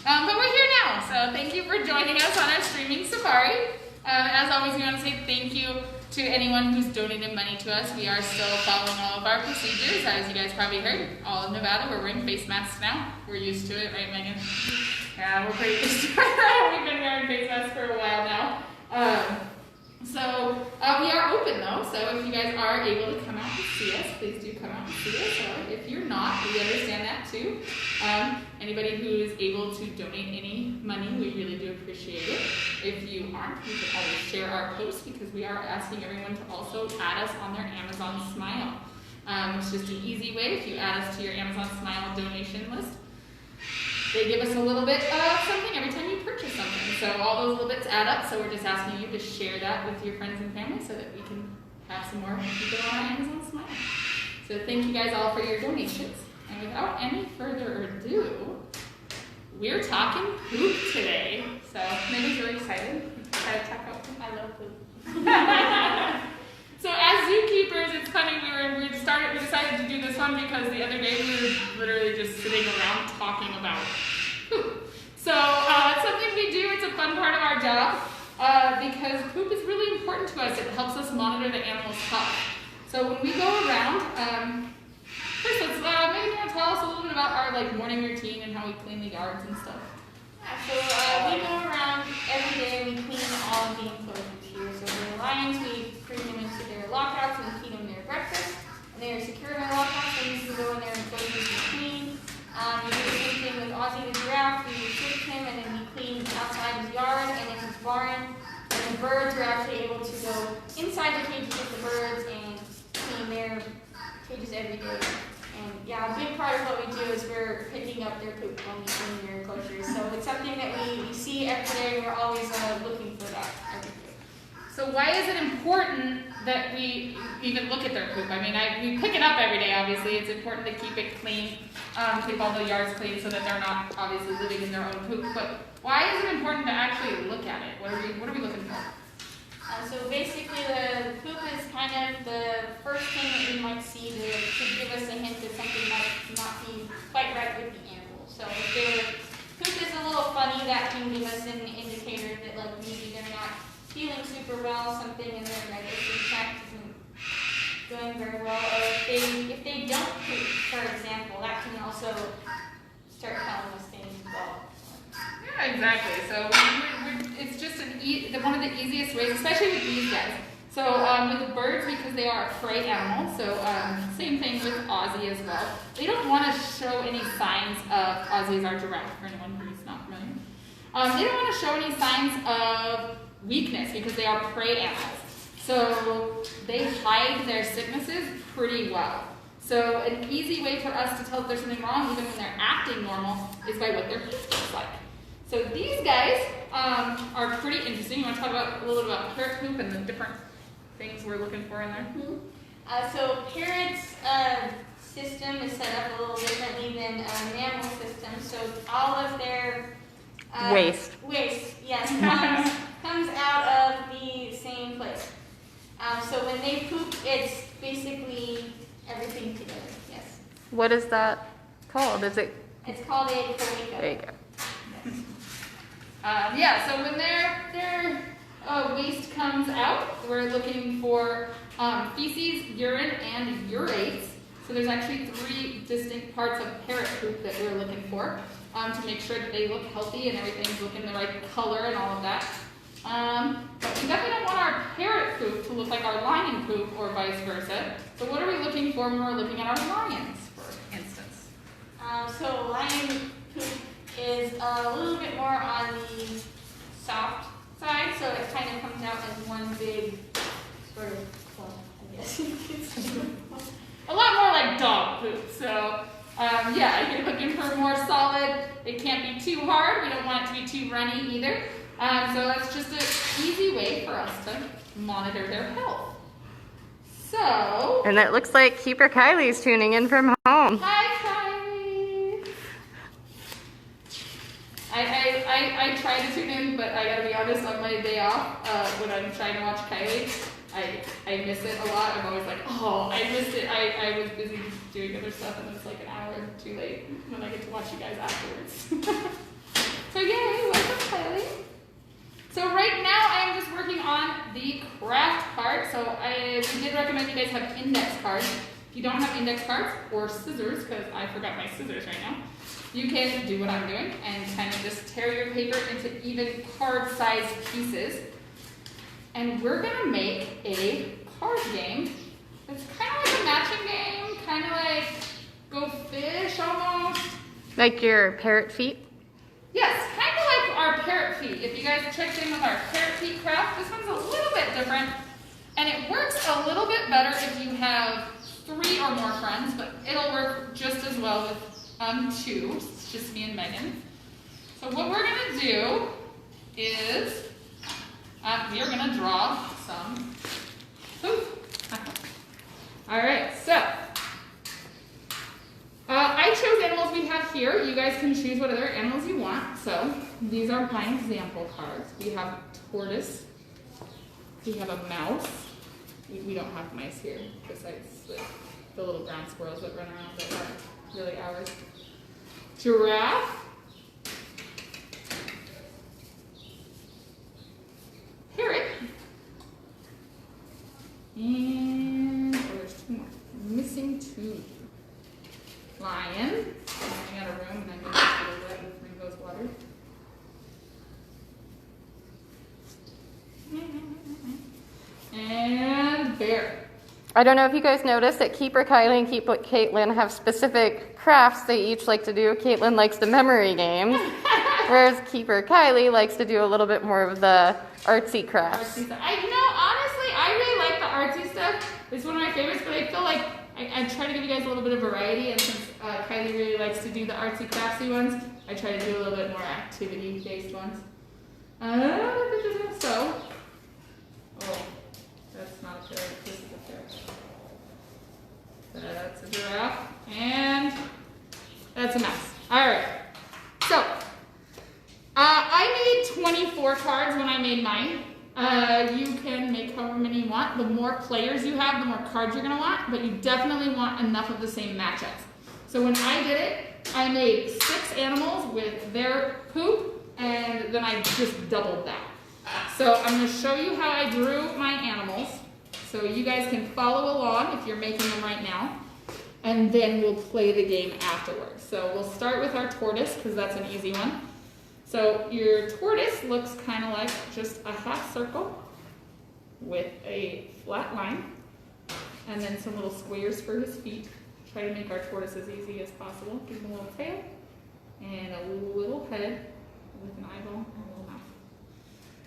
But we're here now, so thank you for joining us on our streaming safari. As always, we want to say thank you to anyone who's donated money to us. We are still following all of our procedures, as you guys probably heard. All of Nevada, we're wearing face masks now. We're used to it, right, Megan? Yeah, we're pretty used to it. We've been wearing face masks for a while now. We are open though, so if you guys are able to come out and see us, please do come out and see us. Or if you're not, we understand that too. Anybody who is able to donate any money, we really do appreciate it. If you aren't, you can always share our posts because we are asking everyone to also add us on their Amazon Smile. It's just an easy way. If you add us to your Amazon Smile donation list, they give us a little bit of something every time you purchase something. So all those little bits add up. So we're just asking you to share that with your friends and family so that we can have some more people on our Amazon Smile. So thank you guys all for your donations. And without any further ado, we're talking poop today. So Megan's really excited. Excited to talk about poop. I love poop. So as zookeepers, it's funny, we decided to do this one because the other day we were literally just sitting around talking about poop. So it's something we do, it's a fun part of our job because poop is really important to us. It helps us monitor the animal's health. So when we go around, first let's, maybe you want to tell us a little bit about our morning routine and how we clean the yards and stuff. Yeah, so we go around every day and we clean all of the enclosures here. So the lions, we bring them into their lockouts and feed them their breakfast. And they're secure in their lockouts, and you can go in their enclosures and clean. We do the same thing with Ozzy the giraffe. We take him and then we clean outside his yard and in his barn. And the birds are actually able to go inside the cages with the birds and clean their cages every day. And yeah, a big part of what we do is we're picking up their poop when we clean their enclosures. So it's something that we see every day, and we're always looking for that every day. So why is it important that we even look at their poop? I mean, we pick it up every day, obviously. It's important to keep it clean, keep all the yards clean so that they're not obviously living in their own poop. But why is it important to actually look at it? What are we looking for? So basically the poop is kind of the first thing that we might see to give us a hint that something might not be quite right with the animal. So if their poop is a little funny, that can give us an indicator that maybe they're not feeling super well, something in their digestive tract isn't going very well. Or if they don't poop, for example, that can also start telling us things as well. Yeah, exactly. So it's just one of the easiest ways, especially with these guys. So with the birds, because they are a prey animal, so same thing with Ozzy as well. They don't want to show any signs of, Ozzy is our giraffe, for anyone who's not familiar. They don't want to show any signs of weakness because they are prey animals. So they hide their sicknesses pretty well. So an easy way for us to tell if there's something wrong, even when they're acting normal, is by what their poop looks like. So these guys are pretty interesting. You want to talk about a little bit about parrot poop and the different things we're looking for in there? Mm-hmm. So parrots' system is set up a little differently than mammal system. So all of their waste, yes, comes out of the same place. So when they poop, it's basically everything together. Yes. What is that called? It's called a cloaca. There you go. So when their waste comes out, we're looking for feces, urine, and urates. So there's actually 3 distinct parts of parrot poop that we're looking for to make sure that they look healthy and everything's looking the right color and all of that. But we definitely don't want our parrot poop to look like our lion poop or vice versa. So what are we looking for when we're looking at our lions, for instance? So lion poop is a little bit more on the soft side, so it kind of comes out as one big sort of clump, I guess. A lot more like dog poop. So if you're looking for more solid, it can't be too hard. We don't want it to be too runny either. So that's just an easy way for us to monitor their health. So. And it looks like Keeper Kylie's tuning in from home. Hi, Kylie. I try to tune in, but I gotta be honest, on my day off, when I'm trying to watch Kylie, I miss it a lot. I'm always like, oh, I missed it. I was busy doing other stuff, and it's like an hour too late when I get to watch you guys afterwards. is we did recommend you guys have index cards. If you don't have index cards or scissors, because I forgot my scissors right now, you can do what I'm doing and kind of just tear your paper into even card-sized pieces. And we're gonna make a card game. It's kind of like a matching game, kind of like Go Fish almost. Like your parrot feet? Yes, kind of like our parrot feet. If you guys checked in with our parrot feet craft, this one's a little bit different. And it works a little bit better if you have 3 or more friends, but it'll work just as well with 2. It's just me and Megan. So what we're gonna do is we are gonna draw some poop. All right, so I chose animals we have here. You guys can choose what other animals you want. So these are my example cards. We have a tortoise. We have a mouse. We don't have mice here, besides the little ground squirrels that run around that are really ours. Giraffe. Parrot. And there's 2 more. Missing 2. Lion. I'm out of room and I'm going to get a wet with Ringo's water. And bear. I don't know if you guys noticed that Keeper Kylie and Keeper Caitlin have specific crafts they each like to do. Caitlin likes the memory games, whereas Keeper Kylie likes to do a little bit more of the artsy crafts. Artsy stuff. Honestly, I really like the artsy stuff. It's one of my favorites, but I feel like I try to give you guys a little bit of variety, and since Kylie really likes to do the artsy craftsy ones, I try to do a little bit more activity-based ones. So, that's not a parrot, this is a parrot. That's a giraffe, and that's a mouse. All right, so I made 24 cards when I made mine. You can make however many you want. The more players you have, the more cards you're gonna want, but you definitely want enough of the same matchups. So when I did it, I made 6 animals with their poop, and then I just doubled that. So I'm gonna show you how I drew my animals, so you guys can follow along if you're making them right now, and then we'll play the game afterwards. So we'll start with our tortoise, because that's an easy one. So your tortoise looks kind of like just a half circle with a flat line and then some little squares for his feet. Try to make our tortoise as easy as possible. Give him a little tail and a little head with an eyeball and a little mouth.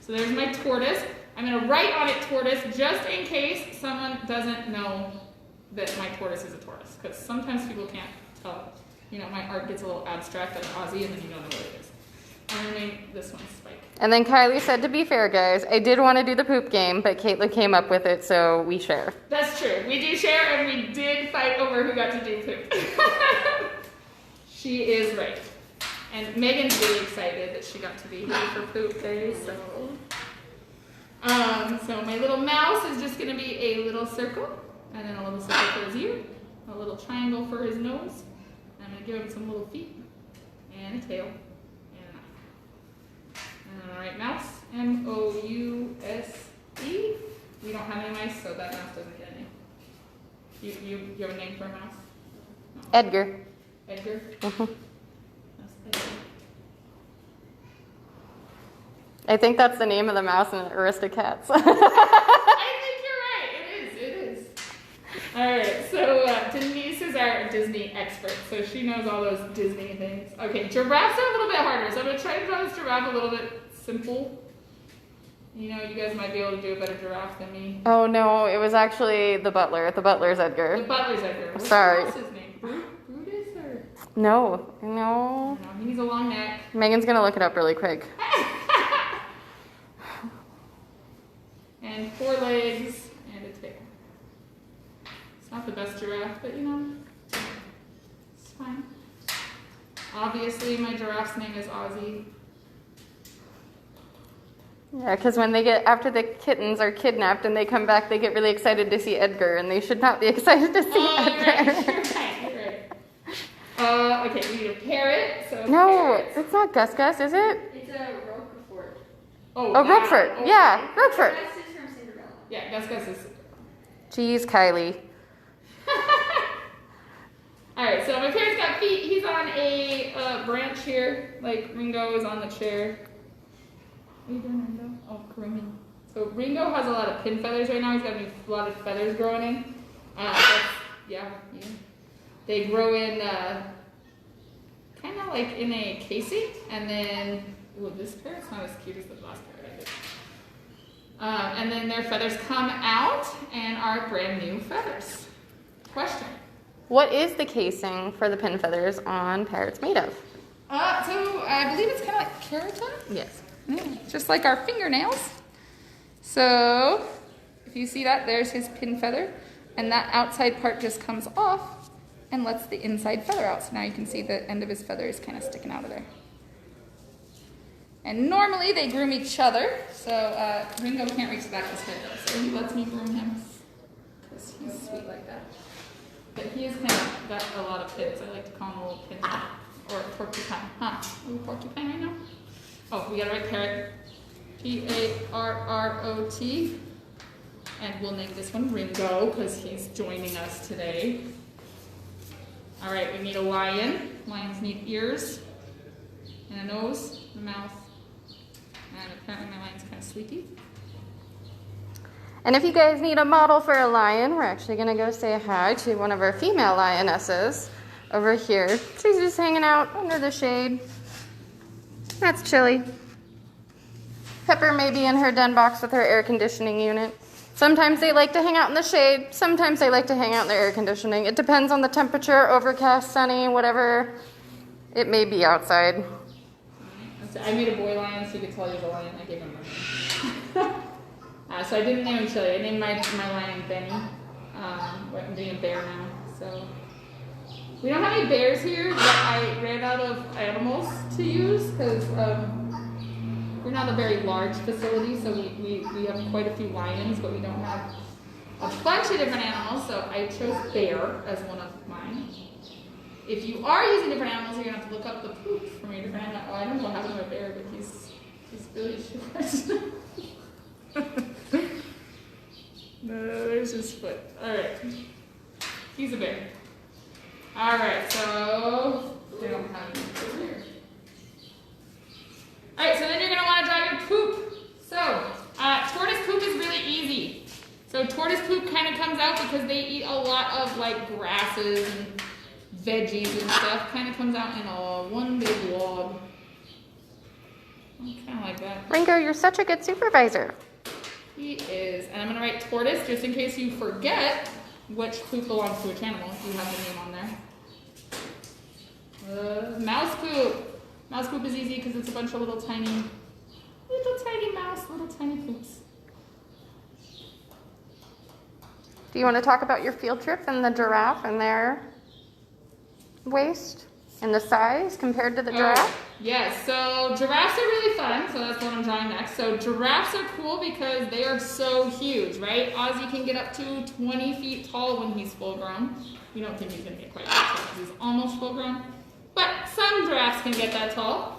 So there's my tortoise. I'm going to write on it tortoise just in case someone doesn't know that my tortoise is a tortoise, because sometimes people can't tell. You know, my art gets a little abstract like Aussie and then you don't know what it is. I'm gonna name this one Spike. And then Kylie said, to be fair, guys, I did want to do the poop game, but Caitlin came up with it, so we share. That's true. We do share, and we did fight over who got to do poop. She is right. And Megan's really excited that she got to be here for poop day, so. So my little mouse is just gonna be a little circle, and then a little circle for his ear, a little triangle for his nose. I'm gonna give him some little feet, and a tail. Alright, mouse, M-O-U-S-E. We don't have any mice, so that mouse doesn't get any. You have a name for a mouse? No. Edgar. Edgar? Mm-hmm. That's Edgar. I think that's the name of the mouse in Aristocats. I think you're right. It is. Alright, so Denise is our Disney expert, so she knows all those Disney things. Okay, giraffes are a little bit harder, so I'm going to try to draw this giraffe a little bit simple. You know, you guys might be able to do a better giraffe than me. Oh no, it was actually the butler. The butler's Edgar. The butler's Edgar. What's Sorry. his name? Brutus or? No. I don't know. He needs a long neck. Megan's gonna look it up really quick. And 4 legs and a tail. It's not the best giraffe, but you know, it's fine. Obviously, my giraffe's name is Ozzy. Yeah, because when they get, after the kittens are kidnapped and they come back, they get really excited to see Edgar, and they should not be excited to see Edgar. You're right. Okay, we need a parrot. So No, parrots. it's not Gus Gus, is it? It's a Roquefort. Oh, Roquefort. okay. Yeah, Roquefort. Gus is from Cinderella. Yeah, Gus Gus is. Geez, Kylie. Alright, so my parents got feet. He's on a branch here, like Ringo is on the chair. What are you doing, Ringo? Oh, grooming. So Ringo has a lot of pin feathers right now. He's got a lot of feathers growing in. Yeah. They grow in kind of like in a casing, and then, ooh, this parrot's not as cute as the last parrot I did. And then their feathers come out and are brand new feathers. Question. What is the casing for the pin feathers on parrots made of? So I believe it's kind of like keratin. Yes. Yeah, just like our fingernails. So if you see that, there's his pin feather, and that outside part just comes off and lets the inside feather out. So now you can see the end of his feather is kind of sticking out of there. And normally they groom each other. So Ringo can't reach the back of his head though, so he lets me groom him because he's sweet like that. But he has kind of got a lot of pins. I like to call him a little pin or porcupine. Huh? Are we porcupine right now? Oh, we got a right parrot. Parrot. And we'll name this one Ringo because he's joining us today. All right, we need a lion. Lions need ears and a nose, a mouth. And apparently my lion's kind of sleepy. And if you guys need a model for a lion, we're actually going to go say hi to one of our female lionesses over here. She's just hanging out under the shade. That's Chili. Pepper may be in her den box with her air conditioning unit. Sometimes they like to hang out in the shade. Sometimes they like to hang out in the air conditioning. It depends on the temperature, overcast, sunny, whatever it may be outside. I made a boy lion so you could tell he was a lion. I gave him a name. So I didn't name him Chili. I named my lion Benny. I'm doing a bear now. So we don't have any bears here, but I ran out of animals to use because we're not a very large facility, so we have quite a few lions, but we don't have a bunch of different animals, so I chose bear as one of mine. If you are using different animals, you're going to have to look up the poop from your different animals. I don't know what happened to a bear, but he's really short. No, there's his foot. Alright. He's a bear. Alright, so they don't have any over here. Alright, so then you're going to want to dry your poop. So, tortoise poop is really easy. So tortoise poop kind of comes out because they eat a lot of like grasses and veggies and stuff. Kind of comes out in one big log. Kind of like that. Ringo, you're such a good supervisor. He is. And I'm going to write tortoise just in case you forget which poop belongs to which animal. You have the name on there. Mouse poop. Mouse poop is easy because it's a bunch of little tiny mouse, little tiny poops. Do you want to talk about your field trip and the giraffe and their waist and the size compared to the giraffe? Yes, so giraffes are really fun, so that's what I'm drawing next. So giraffes are cool because they are so huge, right? Ozzy can get up to 20 feet tall when he's full grown. We don't think he's going to get quite that tall because he's almost full grown. But some giraffes can get that tall.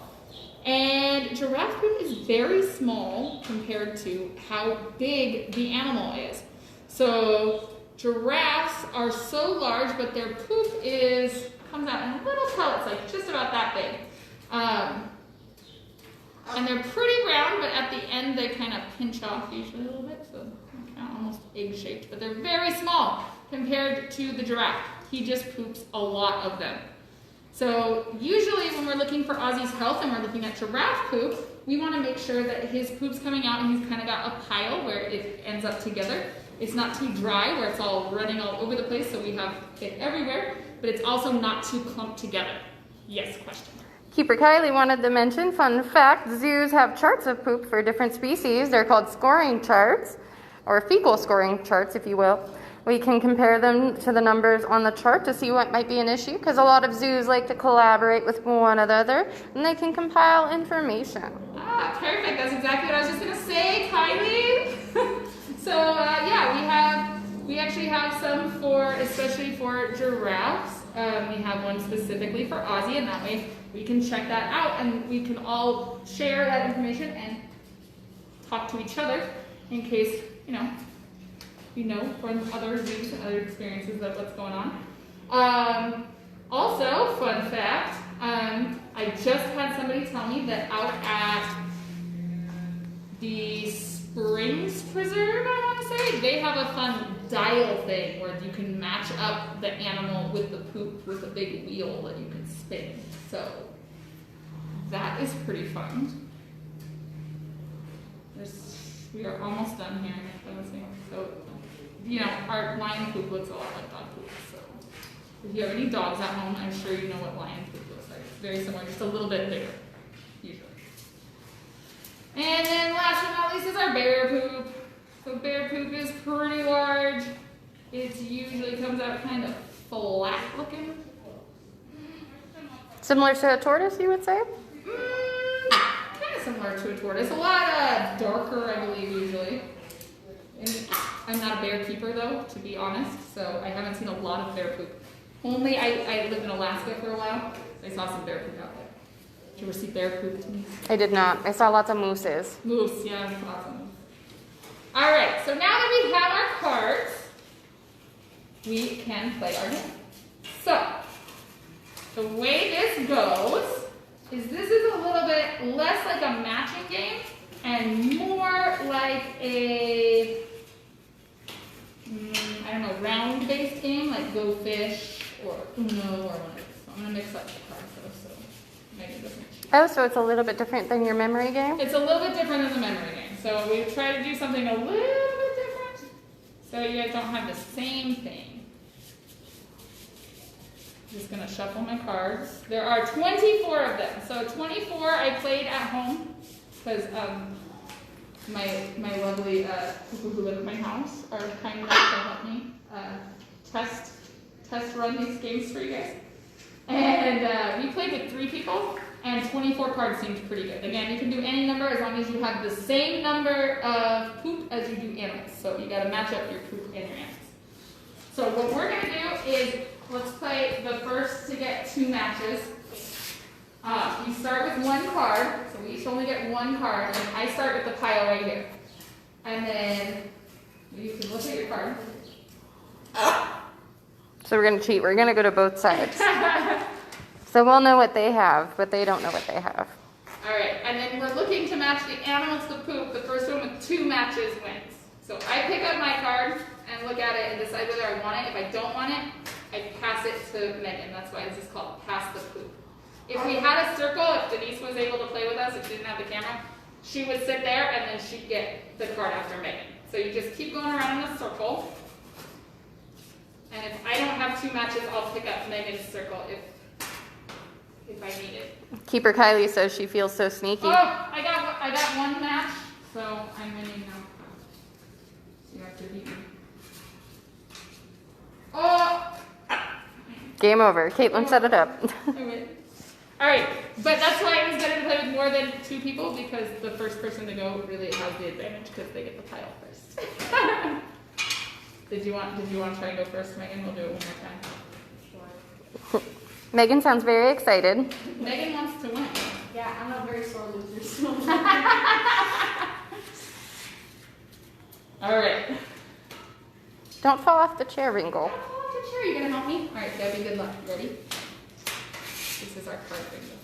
And giraffe poop is very small compared to how big the animal is. So giraffes are so large, but their poop comes out in little pellets, like just about that big. And they're pretty round, but at the end they kind of pinch off usually a little bit, so they're kind of almost egg-shaped. But they're very small compared to the giraffe. He just poops a lot of them. So usually when we're looking for Ozzy's health and we're looking at giraffe poop, we want to make sure that his poop's coming out and he's kind of got a pile where it ends up together. It's not too dry where it's all running all over the place, so we have it everywhere, but it's also not too clumped together. Yes, question. Keeper Kylie wanted to mention, fun fact, zoos have charts of poop for different species. They're called scoring charts, or fecal scoring charts, if you will. We can compare them to the numbers on the chart to see what might be an issue, because a lot of zoos like to collaborate with one another, and they can compile information. Ah, perfect. That's exactly what I was just going to say, Kylie. So, we actually have some especially for giraffes. We have one specifically for Ozzy, and that way we can check that out, and we can all share that information and talk to each other in case, from other zoos and other experiences of what's going on. Also, fun fact, I just had somebody tell me that out at the Springs Preserve, I want to say, they have a fun dial thing where you can match up the animal with the poop with a big wheel that you can spin. So that is pretty fun. We are almost done here. So, our lion poop looks a lot like dog poop. So if you have any dogs at home, I'm sure you know what lion poop looks like. It's very similar, just a little bit bigger, usually. And then last but not least is our bear poop. So bear poop is pretty large. It usually comes out kind of flat looking. Similar to a tortoise, you would say? Kind of similar to a tortoise. A lot darker, I believe, usually. And I'm not a bear keeper, though, to be honest, so I haven't seen a lot of bear poop. Only I lived in Alaska for a while. I saw some bear poop out there. Did you ever see bear poop, Denise? I did not. I saw lots of mooses. Moose, yeah, awesome. All right, so now that we have our cards, we can play our game. So, the way this goes is this is a little bit less like a matching game and more like a, round-based game, like Go Fish or Uno or one of those. So I'm going to mix up the cards though, so Megan doesn't cheat. Oh, so it's a little bit different than your memory game? It's a little bit different than the memory game. So we try to do something a little bit different so you guys don't have the same thing. I'm just going to shuffle my cards. There are 24 of them. So 24 I played at home because my lovely people who live at my house are kind enough to help me test run these games for you guys. And we played with 3 people. And 24 cards seemed pretty good. Again, you can do any number as long as you have the same number of poop as you do animals. So you got to match up your poop and your animals. So what we're going to do is let's play the first to get 2 matches. You start with 1 card, so we each only get 1 card, and I start with the pile right here. And then you can look at your card. So we're going to cheat. We're going to go to both sides. So we'll know what they have, but they don't know what they have. All right, and then we're looking to match the animal to the poop. The first one with 2 matches wins. So I pick up my card and look at it and decide whether I want it. If I don't want it, I pass it to Megan. That's why this is called Pass the Poop. If we had a circle, if Denise was able to play with us, if she didn't have the camera, she would sit there and then she'd get the card after Megan. So you just keep going around in a circle. And if I don't have 2 matches, I'll pick up Megan's circle if I need it. Keeper Kylie says she feels so sneaky. Oh, I got 1 match, so I'm winning now. You have to beat me. Oh! Game over. Caitlin set it up. I win. All right, but that's why it was better to play with more than 2 people because the first person to go really has the advantage because they get the pile first. Did you want to try and go first, Megan? We'll do it one more time. Megan sounds very excited. Megan wants to win. Yeah, I'm a very sore loser, so. All right. Don't fall off the chair, Ringo. Come on, the chair. You gonna help me? All right, Debbie. Good luck. Ready? This is our card bingo.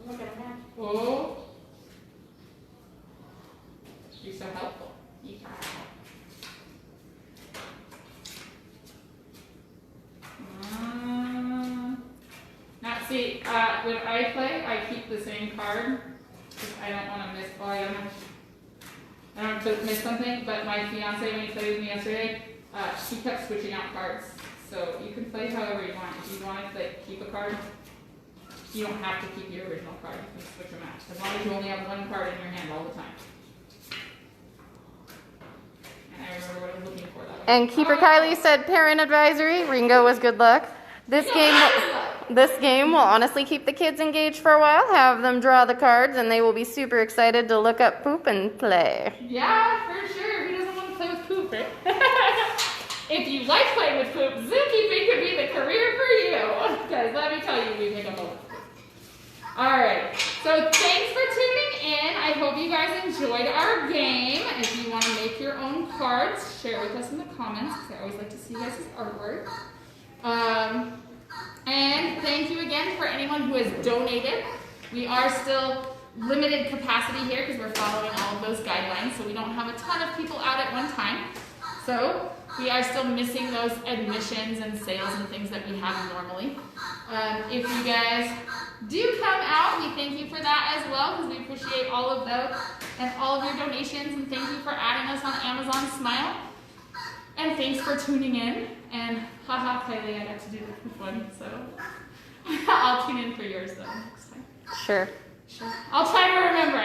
Look at that. Oh. You're so helpful. Now see, when I play, I keep the same card because I don't want to miss. Well, I don't want to miss something. But my fiance, when he played with me yesterday, she kept switching out cards. So you can play however you want. If you want to keep a card, you don't have to keep your original card. You can switch them out as long as you only have 1 card in your hand all the time. And I remember what I was looking for that way. And Keeper Kylie said parent advisory. Ringo was good luck. This game will honestly keep the kids engaged for a while. Have them draw the cards, and they will be super excited to look up poop and play. Yeah, for sure. Who doesn't want to play with poop, right? if you like playing with poop, zookeeping could be the career for you. Because let me tell you, we make a moment. Alright, so thanks for tuning in. I hope you guys enjoyed our game. If you want to make your own cards, share with us in the comments, because I always like to see you guys' artwork. And thank you again for anyone who has donated. We are still limited capacity here because we're following all of those guidelines, so we don't have a ton of people out at one time. So we are still missing those admissions and sales and things that we have normally. If you guys do come out, we thank you for that as well, because we appreciate all of those and all of your donations, and thank you for adding us on Amazon Smile. And thanks for tuning in. And haha, Kylie, I got to do the poop one, so I'll tune in for yours though next time. Sure. I'll try to remember.